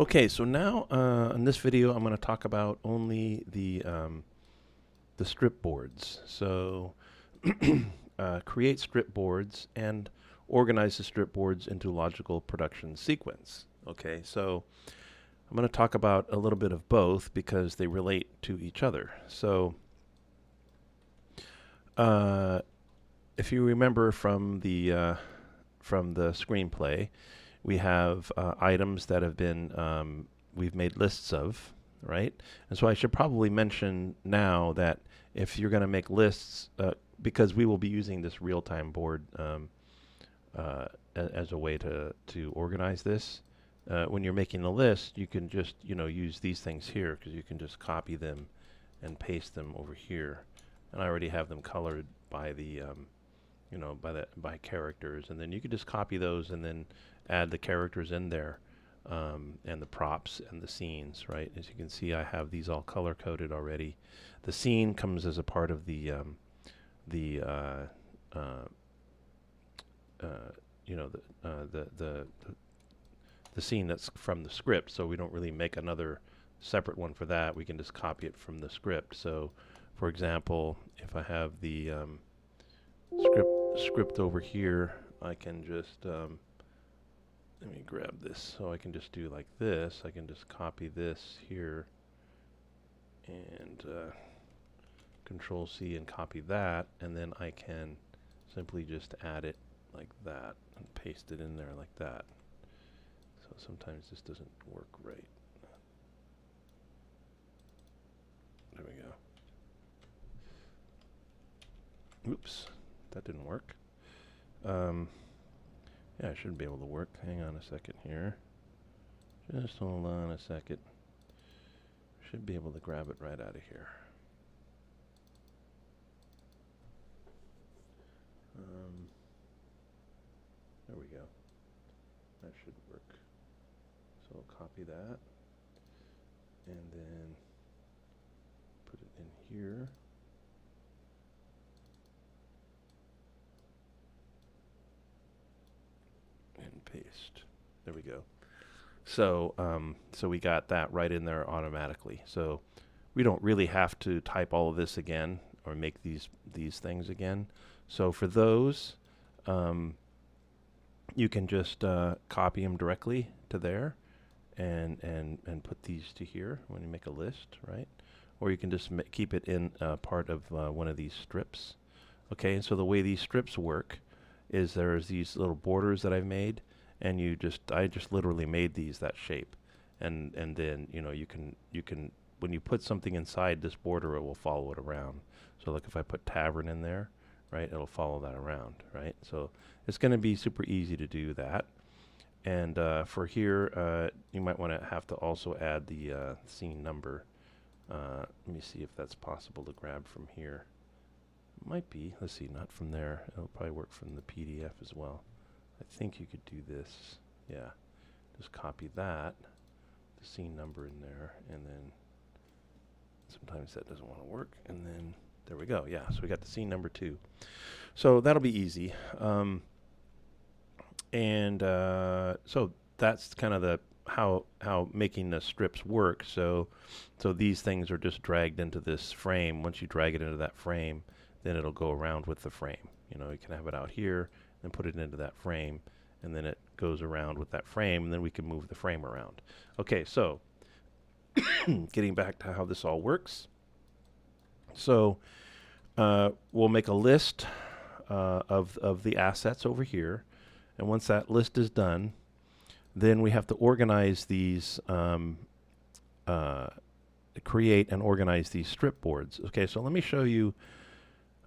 Okay, so now in this video, I'm going to talk about only the strip boards. So create strip boards and organize the strip boards into logical production sequence. Okay, so I'm going to talk about a little bit of both because they relate to each other. So uh, if you remember from the screenplay, we have items that have been we've made lists of, right? And so I should probably mention now that if you're going to make lists, because we will be using this real-time board as a way to organize this. When you're making a list, you can just use these things here because you can just copy them and paste them over here. And I already have them colored by the by characters, and then you could just copy those and then add the characters in there, and the props and the scenes, right? As you can see, I have these all color coded already. The scene comes as a part of the uh, you know the scene that's from the script, so we don't really make another separate one for that. We can just copy it from the script. So for example, if I have the script over here, I can just let me grab this. So I can just do like this. I can just copy this here and Control C and copy that, and then I can simply just add it like that and paste it in there like that. So sometimes this doesn't work right. There we go. Oops, that didn't work. Yeah, it should be able to work. Hang on a second here. Just hold on a second. Should be able to grab it right out of here. There we go. That should work. So I'll copy that and then put it in here. And paste. There we go. So so we got that right in there automatically. So we don't really have to type all of this again or make these things again. So for those, you can just copy them directly to there, and put these to here when you make a list, right? Or you can just keep it in part of one of these strips. Okay, and so the way these strips work is there's these little borders that I've made, and I just literally made these that shape, and then you can when you put something inside this border, it will follow it around. So like if I put tavern in there, right, it'll follow that around, right? So it's going to be super easy to do that. And for here, you might want to have to also add the scene number. Let me see if that's possible to grab from here. Might be. Let's see, not from there. It'll probably work from the PDF as well. I think you could do this. Yeah. Just copy that, the scene number in there, and then sometimes that doesn't want to work. And then there we go. Yeah, so we got the scene number 2. So that'll be easy. So that's kind of the how making the strips work. So these things are just dragged into this frame. Once you drag it into that frame, then it'll go around with the frame. You can have it out here and put it into that frame, and then it goes around with that frame, and then we can move the frame around. Okay, so getting back to how this all works. So we'll make a list of the assets over here, and once that list is done, then we have to organize these, create and organize these strip boards. Okay, so let me show you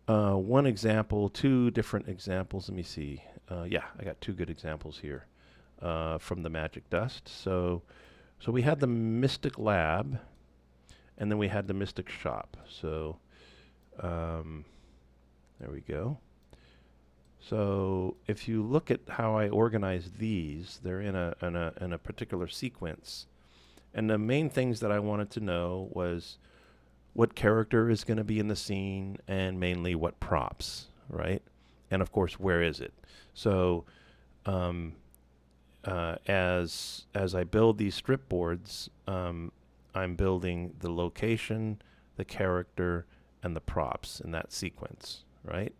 one example, 2 different examples. Let me see. Yeah, I got 2 good examples here from the Magic Dust. So we had the Mystic Lab, and then we had the Mystic Shop. So there we go. So if you look at how I organize these, they're in a particular sequence. And the main things that I wanted to know was what character is going to be in the scene, and mainly what props, right? And of course, where is it? So as I build these strip boards, I'm building the location, the character, and the props in that sequence, right?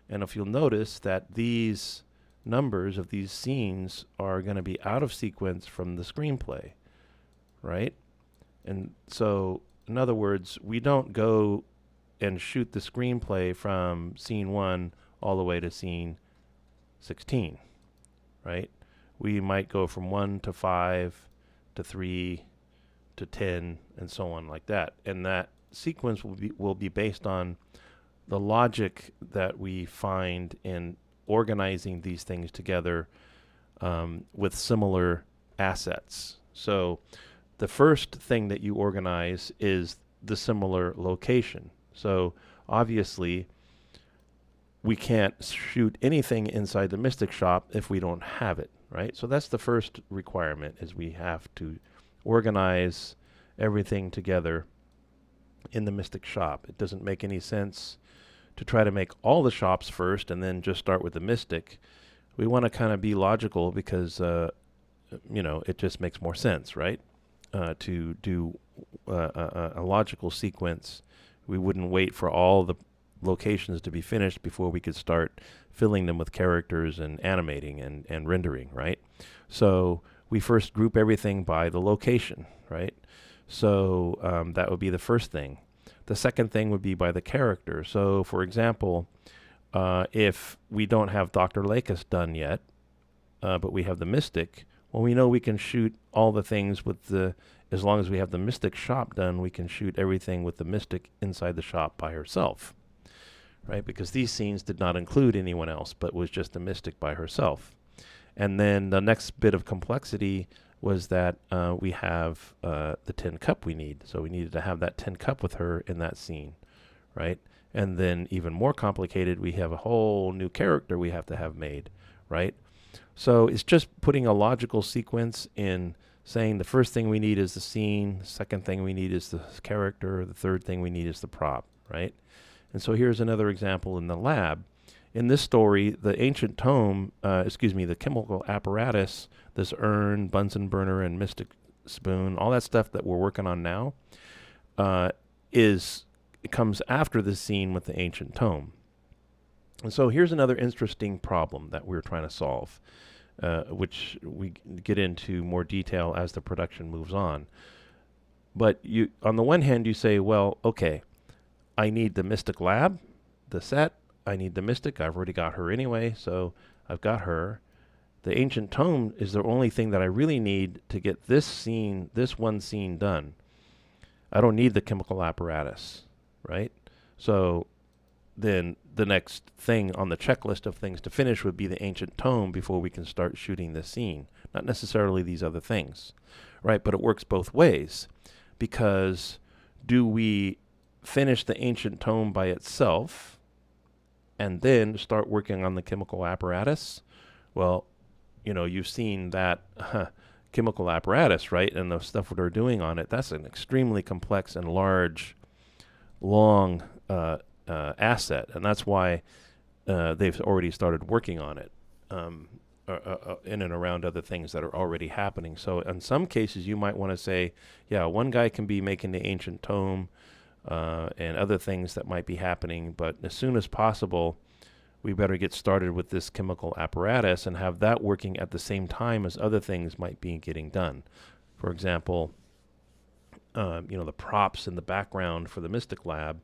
And if you'll notice that these numbers of these scenes are going to be out of sequence from the screenplay, right? And so, in other words, we don't go and shoot the screenplay from scene 1 all the way to scene 16, right? We might go from 1 to 5 to 3 to 10 and so on like that. And that sequence will be based on the logic that we find in organizing these things together with similar assets. So the first thing that you organize is the similar location. So obviously we can't shoot anything inside the Mystic Shop if we don't have it, right? So that's the first requirement, is we have to organize everything together in the Mystic Shop. It doesn't make any sense to try to make all the shops first and then just start with the Mystic. We want to kind of be logical because, it just makes more sense, right? To do a logical sequence. We wouldn't wait for all the locations to be finished before we could start filling them with characters and animating and rendering, right? So we first group everything by the location, right? So that would be the first thing. The second thing would be by the character. So, for example, if we don't have Dr. Lakis done yet, but we have the Mystic, well, we know we can shoot all the things with as long as we have the Mystic shop done, we can shoot everything with the Mystic inside the shop by herself, right? Because these scenes did not include anyone else, but was just the Mystic by herself. And then the next bit of complexity was that we have the tin cup we need. So we needed to have that tin cup with her in that scene, right? And then even more complicated, we have a whole new character we have to have made, right? So it's just putting a logical sequence in, saying the first thing we need is the scene, the second thing we need is the character, the third thing we need is the prop, right? And so here's another example in the lab. In this story, the ancient tome, the chemical apparatus, this urn, Bunsen burner, and mystic spoon, all that stuff that we're working on now, it comes after the scene with the ancient tome. And so here's another interesting problem that we're trying to solve, which we get into more detail as the production moves on. But on the one hand, you say, well, okay, I need the Mystic Lab, the set, I need the Mystic. I've already got her anyway, so I've got her. The ancient tome is the only thing that I really need to get this one scene done. I don't need the chemical apparatus, right? So then the next thing on the checklist of things to finish would be the ancient tome before we can start shooting this scene. Not necessarily these other things, right? But it works both ways, because do we finish the ancient tome by itself and then start working on the chemical apparatus? Well, you've seen that chemical apparatus, right? And the stuff that they're doing on it, that's an extremely complex and large, long asset. And that's why they've already started working on it in and around other things that are already happening. So in some cases, you might want to say, yeah, one guy can be making the ancient tome, and other things that might be happening, but as soon as possible, we better get started with this chemical apparatus and have that working at the same time as other things might be getting done. For example, the props in the background for the Mystic Lab,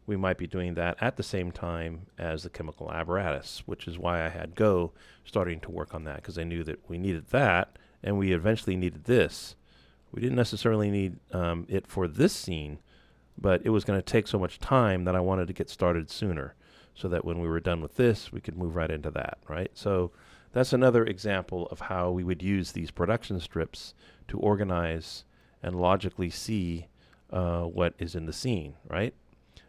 we might be doing that at the same time as the chemical apparatus, which is why I had Go starting to work on that, because I knew that we needed that, and we eventually needed this. We didn't necessarily need it for this scene, but it was going to take so much time that I wanted to get started sooner, so that when we were done with this, we could move right into that, right? So that's another example of how we would use these production strips to organize and logically see what is in the scene, right?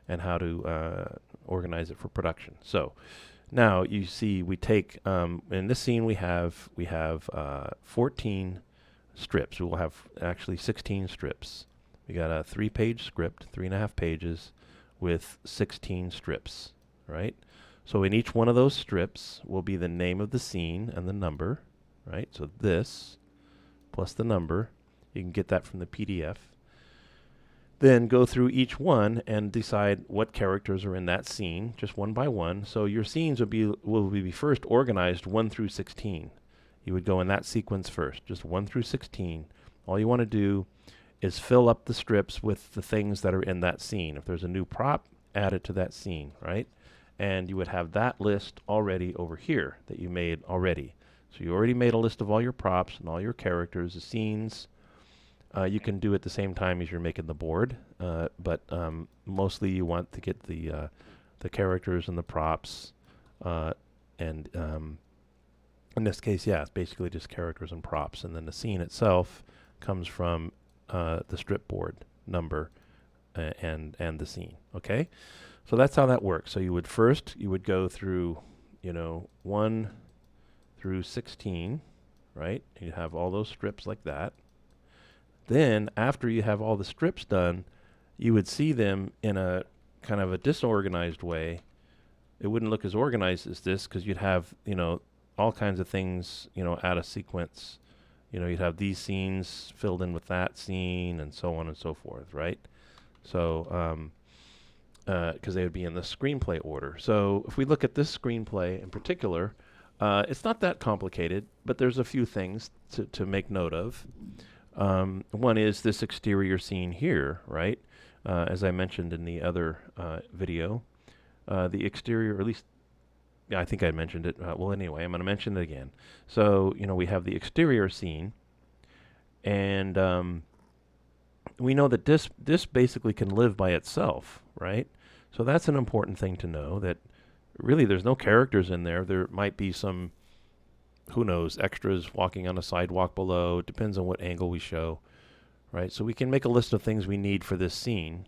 And how to organize it for production. So now you see we take, in this scene we have 14 strips. We will have actually 16 strips. We got a 3-page script, 3.5 pages with 16 strips, right? So in each one of those strips will be the name of the scene and the number, right? So this plus the number, you can get that from the PDF. Then go through each one and decide what characters are in that scene, just one by one. So your scenes will be first organized 1 through 16. You would go in that sequence first, just 1 through 16. All you want to do is fill up the strips with the things that are in that scene. If there's a new prop, add it to that scene, right? And you would have that list already over here that you made already. So you already made a list of all your props and all your characters, the scenes. You can do it at the same time as you're making the board, but mostly you want to get the characters and the props, and in this case, yeah, it's basically just characters and props, and then the scene itself comes from the strip board number and the scene. Okay, so that's how that works. So you would go through, 1 through 16, right? You have all those strips like that. Then, after you have all the strips done, you would see them in a kind of a disorganized way. It wouldn't look as organized as this because you'd have, all kinds of things, out of sequence. You'd have these scenes filled in with that scene and so on and so forth, right? So, because they would be in the screenplay order. So, if we look at this screenplay in particular, it's not that complicated, but there's a few things to make note of. One is this exterior scene here, right? As I mentioned in the other video, the exterior, or at least, yeah, I think I mentioned it. Well, anyway, I'm going to mention it again. So, we have the exterior scene, and we know that this basically can live by itself, right? So that's an important thing to know, that really there's no characters in there. There might be some, who knows, extras walking on a sidewalk below. It depends on what angle we show, right? So we can make a list of things we need for this scene.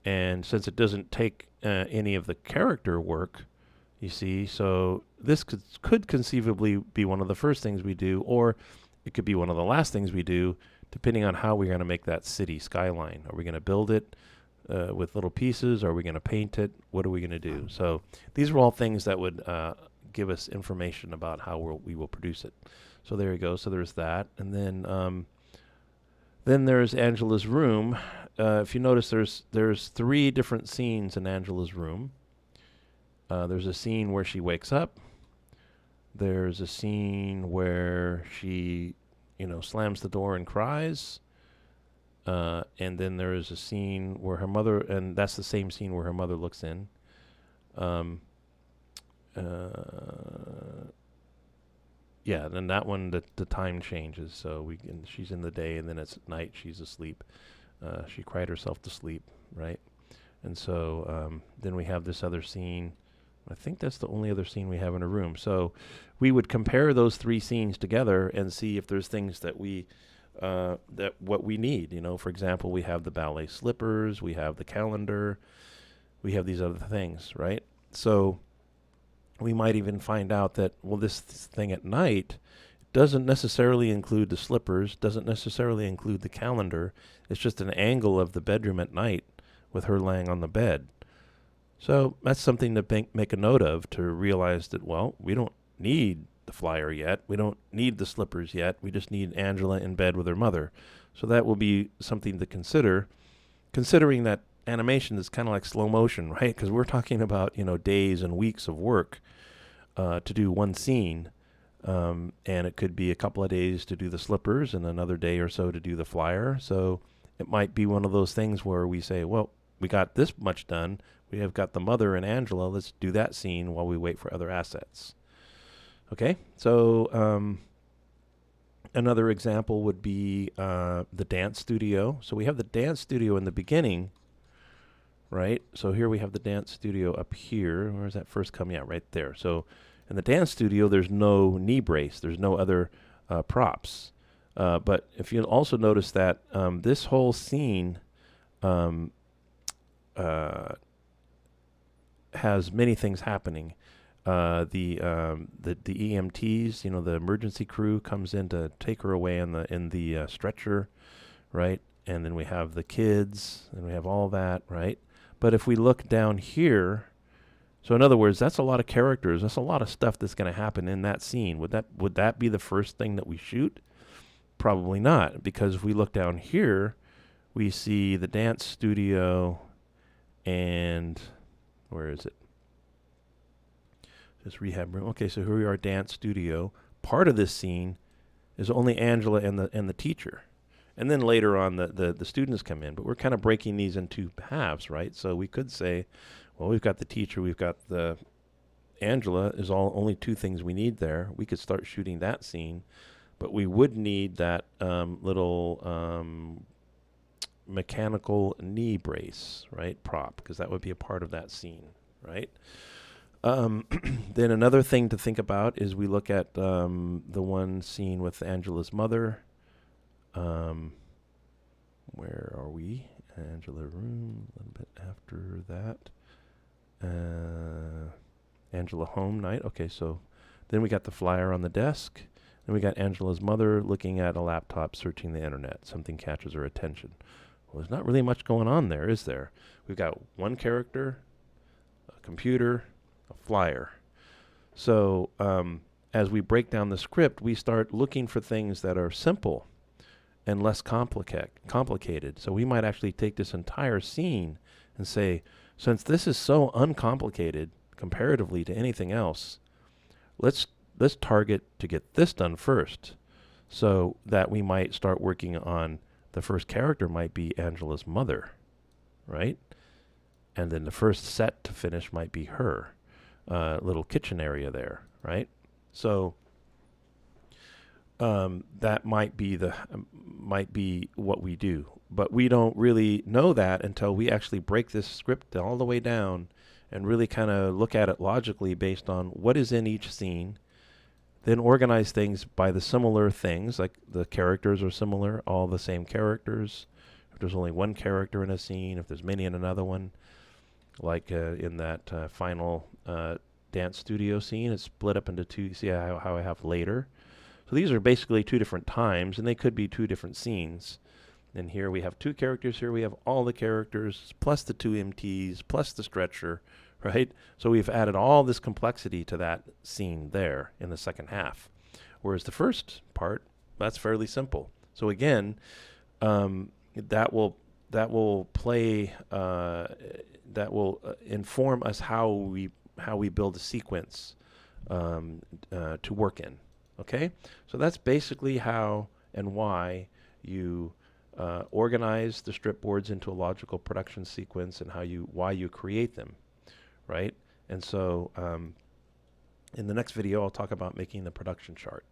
And since it doesn't take any of the character work, you see, so this could conceivably be one of the first things we do, or it could be one of the last things we do, depending on how we're going to make that city skyline. Are we going to build it with little pieces? Are we going to paint it? What are we going to do? So these are all things that would give us information about how we will produce it. So there you go. So there's that. And then there's Angela's room. If you notice, there's 3 different scenes in Angela's room. There's a scene where she wakes up. There's a scene where she, slams the door and cries. And then there is a scene where her mother, and that's the same scene where her mother looks in. Yeah, then that one, the time changes. So she's in the day, and then it's at night. She's asleep. She cried herself to sleep, right? And so then we have this other scene. I think that's the only other scene we have in a room. So we would compare those 3 scenes together and see if there's things that what we need. For example, we have the ballet slippers, we have the calendar, we have these other things, right? So we might even find out that, well, this thing at night doesn't necessarily include the slippers, doesn't necessarily include the calendar. It's just an angle of the bedroom at night with her laying on the bed. So that's something to make a note of, to realize that, well, we don't need the flyer yet. We don't need the slippers yet. We just need Angela in bed with her mother. So that will be something to consider, considering that animation is kind of like slow motion, right? Because we're talking about, days and weeks of work to do one scene. And it could be a couple of days to do the slippers and another day or so to do the flyer. So it might be one of those things where we say, well, we got this much done. We have got the mother and Angela. Let's do that scene while we wait for other assets. Okay, so another example would be the dance studio. So we have the dance studio in the beginning, right? So here we have the dance studio up here. Where's that first come? Yeah, right there. So in the dance studio, there's no knee brace. There's no other props. But if you also notice that this whole scene has many things happening. The EMTs, the emergency crew comes in to take her away in the stretcher, right? And then we have the kids, and we have all that, right? But if we look down here, So in other words, that's a lot of characters. That's a lot of stuff that's going to happen in that scene. Would that be the first thing that we shoot? Probably not, because if we look down here, we see the dance studio and where is it? This rehab room. Okay, so here we are, dance studio. Part of this scene is only Angela and the teacher. And then later on the students come in, but we're kind of breaking these into halves, right? So we could say, well, we've got the teacher, we've got the Angela is only two things we need there. We could start shooting that scene, but we would need that little mechanical knee brace, right? Prop, because that would be a part of that scene, right? Then another thing to think about is we look at the one scene with Angela's mother. Where are we? Angela room, a little bit after that. Angela home night. Okay, so then we got the flyer on the desk. Then we got Angela's mother looking at a laptop, searching the internet. Something catches her attention. Well, there's not really much going on there, is there? We've got one character, a computer, a flyer. So as we break down the script, we start looking for things that are simple and less complicated. So we might actually take this entire scene and say, since this is so uncomplicated comparatively to anything else, let's target to get this done first, so that we might start working on the first character might be Angela's mother, right? And then the first set to finish might be her little kitchen area there, right? So that might be what we do, but we don't really know that until we actually break this script all the way down and really kind of look at it logically based on what is in each scene, then organize things by the similar things, like the characters are similar, all the same characters. If there's only one character in a scene, if there's many in another one, like in that final dance studio scene, it's split up into two. See how I have later? So these are basically two different times, and they could be two different scenes. And here we have two characters. Here we have all the characters, plus the two MTs, plus the stretcher, right? So we've added all this complexity to that scene there in the second half. Whereas the first part, that's fairly simple. So again, that will inform us how we build a sequence to work in. Okay, so that's basically how and why you organize the strip boards into a logical production sequence, and why you create them, right? And so in the next video, I'll talk about making the production chart.